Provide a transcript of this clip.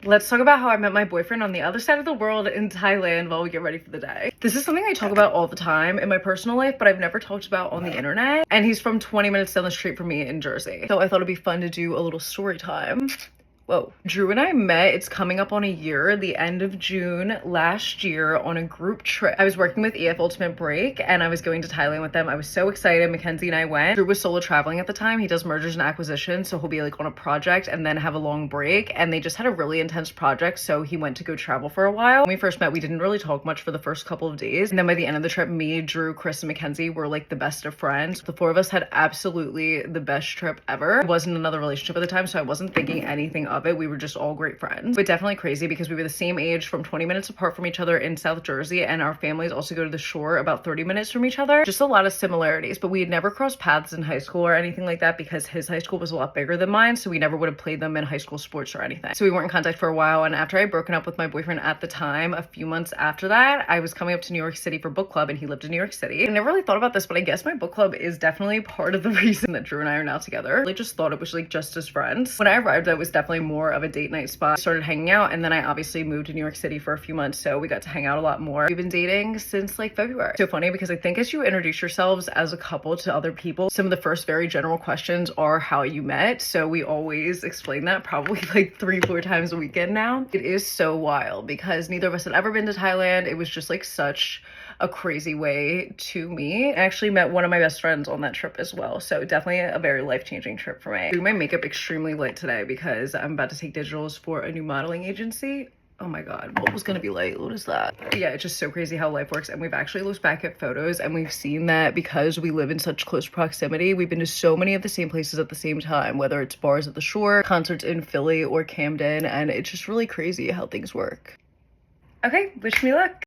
Let's talk about how I met my boyfriend on the other side of the world in Thailand while we get ready for the day. This is something I talk about all the time in my personal life, but I've never talked about on the internet. And he's from 20 minutes down the street from me in Jersey. So I thought it'd be fun to do a little story time. Whoa. Drew and I met, it's coming up on a year, the end of June last year on a group trip. I was working with EF Ultimate Break and I was going to Thailand with them. I was so excited. Mackenzie and I went. Drew was solo traveling at the time. He does mergers and acquisitions, so he'll be like on a project and then have a long break. And they just had a really intense project, so he went to go travel for a while. When we first met, we didn't really talk much for the first couple of days. And then by the end of the trip, me, Drew, Chris, and Mackenzie were like the best of friends. The four of us had absolutely the best trip ever. It wasn't another relationship at the time, so I wasn't thinking anything of it. We were just all great friends, but definitely crazy because we were the same age, from 20 minutes apart from each other in South Jersey, and our families also go to the shore about 30 minutes from each other. Just a lot of similarities, but we had never crossed paths in high school or anything like that because his high school was a lot bigger than mine, so we never would have played them in high school sports or anything. So we weren't in contact for a while, and after I had broken up with my boyfriend at the time, a few months after that, I was coming up to New York City for book club, and he lived in New York City. I never really thought about this, but I guess my book club is definitely part of the reason that Drew and I are now together. I just thought it was like just as friends. When I arrived, it was definitely more of a date night spot. Started hanging out, and then I obviously moved to New York City for a few months, so we got to hang out a lot more. We've been dating since like February. So funny because I think as you introduce yourselves as a couple to other people, some of the first very general questions are how you met. So we always explain that probably like 3-4 times a weekend now. It is so wild because neither of us had ever been to Thailand. It was just like such a crazy way to meet. I actually met one of my best friends on that trip as well, so definitely a very life-changing trip for me. I do my makeup extremely late today because I'm about to take digitals for a new modeling agency. Oh my god, what was gonna be late? What is that? Yeah, it's just so crazy how life works, and we've actually looked back at photos and we've seen that because we live in such close proximity, we've been to so many of the same places at the same time, whether it's bars at the shore, concerts in Philly or Camden, and it's just really crazy how things work. Okay, wish me luck.